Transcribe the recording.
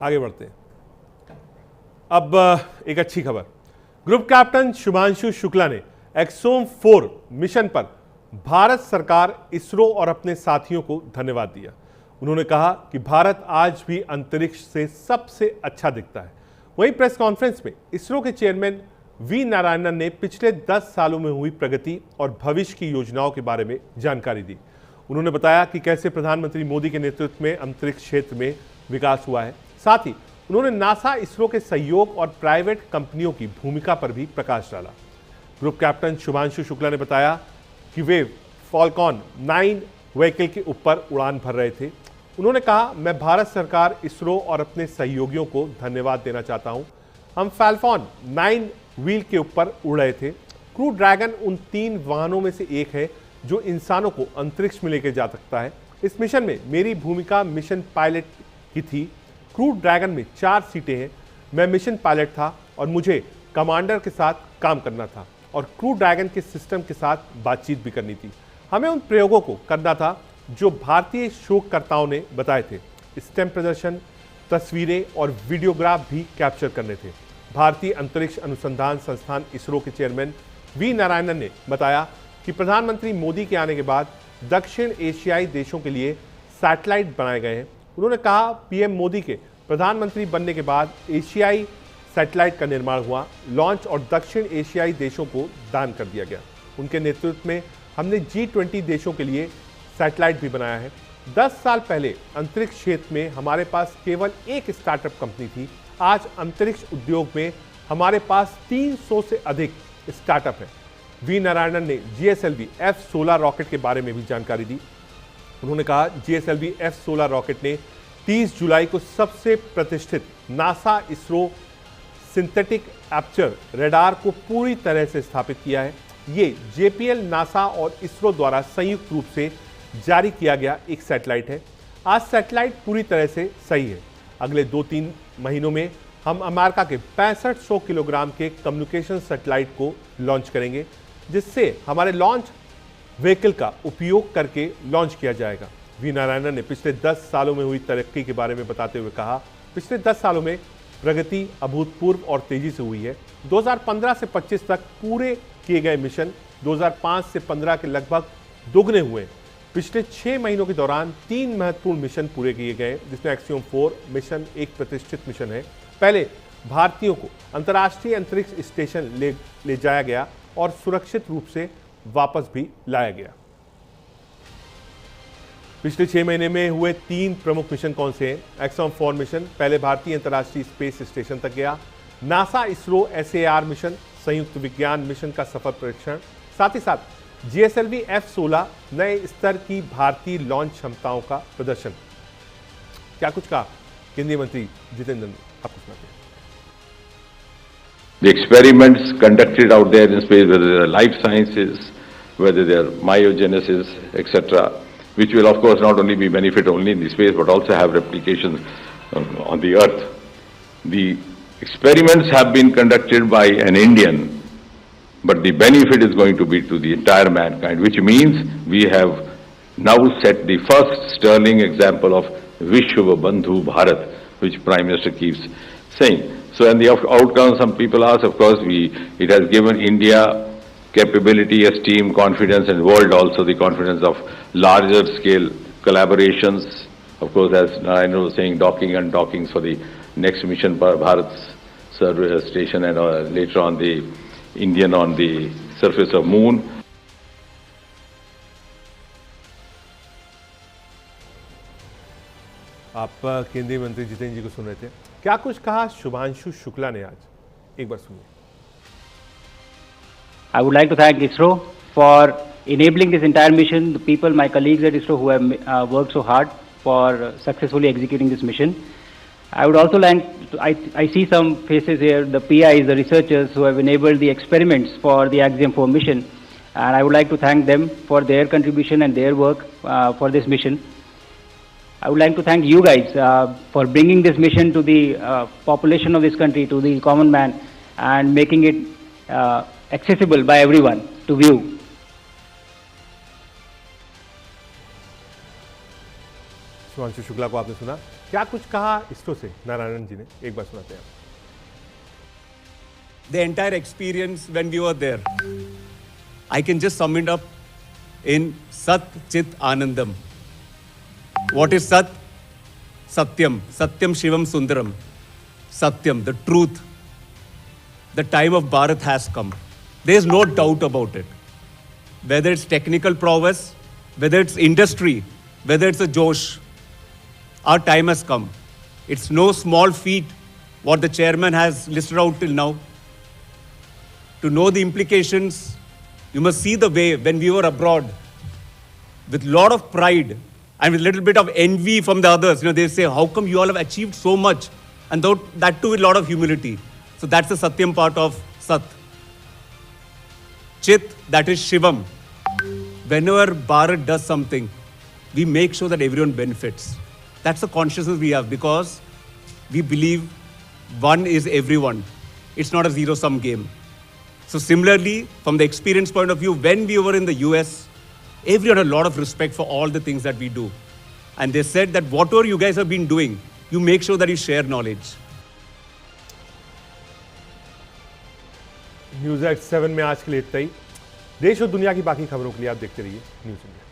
आगे बढ़ते हैं। अब एक अच्छी खबर। ग्रुप कैप्टन शुभांशु शुक्ला ने एक्सोम 4 मिशन पर भारत सरकार, इसरो और अपने साथियों को धन्यवाद दिया। उन्होंने कहा कि भारत आज भी अंतरिक्ष से सबसे अच्छा दिखता है। वहीं प्रेस कॉन्फ्रेंस में इसरो के चेयरमैन वी नारायणन ने पिछले 10 सालों में हुई प्रगति और भविष्य की योजनाओं के बारे में जानकारी दी। उन्होंने बताया कि कैसे प्रधानमंत्री मोदी के नेतृत्व में अंतरिक्ष क्षेत्र में विकास हुआ है। साथ ही उन्होंने नासा, इसरो के सहयोग और प्राइवेट कंपनियों की भूमिका पर भी प्रकाश डाला। ग्रुप कैप्टन शुभांशु शुक्ला ने बताया कि वे फॉल्कॉन 9 व्हीकल के ऊपर उड़ान भर रहे थे। उन्होंने कहा, मैं भारत सरकार, इसरो और अपने सहयोगियों को धन्यवाद देना चाहता हूं। हम फॉल्कॉन 9 व्हील के ऊपर उड़ रहे थे। क्रू ड्रैगन उन 3 वाहनों में से एक है जो इंसानों को अंतरिक्ष में लेकर जा सकता है। इस मिशन में मेरी भूमिका मिशन पायलट की थी। क्रू ड्रैगन में 4 सीटें हैं। मैं मिशन पायलट था और मुझे कमांडर के साथ काम करना था और क्रू ड्रैगन के सिस्टम के साथ बातचीत भी करनी थी। हमें उन प्रयोगों को करना था जो भारतीय शोधकर्ताओं ने बताए थे। स्टेम प्रदर्शन, तस्वीरें और वीडियोग्राफ भी कैप्चर करने थे। भारतीय अंतरिक्ष अनुसंधान संस्थान इसरो के चेयरमैन वी नारायणन ने बताया कि प्रधानमंत्री मोदी के आने के बाद दक्षिण एशियाई देशों के लिए सैटेलाइट बनाए गए हैं। उन्होंने कहा, पीएम मोदी के प्रधानमंत्री बनने के बाद एशियाई सैटेलाइट का निर्माण हुआ। लॉन्च और दक्षिण एशियाई देशों को दान कर दिया गया। उनके नेतृत्व में हमने G20 देशों के लिए सैटेलाइट भी बनाया है। 10 साल पहले अंतरिक्ष क्षेत्र में हमारे पास केवल एक स्टार्टअप कंपनी थी। आज अंतरिक्ष उद्योग में हमारे पास 300 से अधिक स्टार्टअप है। वी नारायणन ने GSLV F-16 रॉकेट के बारे में भी जानकारी दी। उन्होंने कहा, GSLV F-16 रॉकेट ने 30 जुलाई को सबसे प्रतिष्ठित NASA ISRO synthetic aperture radar को पूरी तरह से स्थापित किया है। ये JPL, नासा और इसरो द्वारा संयुक्त रूप से जारी किया गया एक सैटेलाइट है। आज सैटेलाइट पूरी तरह से सही है। अगले 2-3 महीनों में हम अमेरिका के 6500 किलोग्राम के कम्युनिकेशन सैटेलाइट को लॉन्च करेंगे, जिससे हमारे लॉन्च व्हीकल का उपयोग करके लॉन्च किया जाएगा। वी नारायणन ने पिछले 10 सालों में हुई तरक्की के बारे में बताते हुए कहा, पिछले 10 सालों में प्रगति अभूतपूर्व और तेजी से हुई है। 2015 से 25 तक पूरे किए गए मिशन 2005 से 15 के लगभग दोगुने हुए। पिछले 6 महीनों के दौरान 3 महत्वपूर्ण मिशन पूरे किए गए, जिसमें एक्सियोम 4 मिशन एक प्रतिष्ठित मिशन है। पहले भारतीयों को अंतर्राष्ट्रीय अंतरिक्ष स्टेशन ले जाया गया और सुरक्षित रूप से वापस भी लाया गया। पिछले 6 महीने में हुए 3 प्रमुख मिशन कौन से हैं? एक्सॉम 4 मिशन पहले भारतीय अंतर्राष्ट्रीय स्पेस स्टेशन तक गया। नासा इसरो SAR मिशन संयुक्त विज्ञान मिशन का सफल परीक्षण। साथ ही साथ GSLV F-16 नए स्तर की भारतीय लॉन्च क्षमताओं का प्रदर्शन। क्या कुछ कहा केंद्रीय मंत्री जितेंद्र ने, आपको सुनाते हैं। The experiments conducted out there in space, whether they are life sciences, whether they are myogenesis, etc., which will of course not only be benefit only in the space but also have replications on the earth. The experiments have been conducted by an Indian, but the benefit is going to be to the entire mankind, which means we have now set the first sterling example of Vishwa Bandhu Bharat, which Prime Minister keeps saying. So, and the outcome, some people ask, of course, it has given India capability, esteem, confidence, and world also the confidence of larger scale collaborations. Of course, as I know, saying docking and dockings for the next mission for Bharat's service station, and later on the Indian on the surface of moon. आप केंद्रीय मंत्री जितेंद्र जी को सुन रहे थे। क्या कुछ कहा शुभांशु शुक्ला ने आज, एक बार सुनिए। I would like to thank ISRO for enabling this entire mission, the people, my colleagues at ISRO who have worked so hard for successfully executing this mission. I would also like to, I see some faces here, the PIs, the researchers who have enabled the experiments for the Axiom 4 mission, and I would like to thank them for their contribution and their work for this mission. I would like to thank you guys for bringing this mission to the population of this country, to the common man, and making it accessible by everyone to view. Shubhanshu Shukla को आपने सुना। क्या कुछ कहा इसरो से नारायणन जी ने, एक बार सुनाते हैं। The entire experience when we were there, I can just sum it up in Sat Chit Anandam. What is Sat? Satyam. Satyam Shivam Sundaram. Satyam, the truth. The time of Bharat has come. There is no doubt about it. Whether it's technical prowess, whether it's industry, whether it's a Josh, our time has come. It's no small feat what the chairman has listed out till now. To know the implications, you must see the way when we were abroad, with lot of pride and with a little bit of envy from the others. They say, how come you all have achieved so much? And that too with a lot of humility. So that's the Satyam part of Sat. Chit, that is Shivam. Whenever Bharat does something, we make sure that everyone benefits. That's the consciousness we have because we believe one is everyone. It's not a zero-sum game. So similarly, from the experience point of view, when we were in the US, everyone had a lot of respect for all the things that we do. And they said that whatever you guys have been doing, you make sure that you share knowledge. News eight 7 में आज के लिए इतना ही। देश और दुनिया की बाकी खबरों के लिए आप देखते रहिए न्यूज़ इंडिया।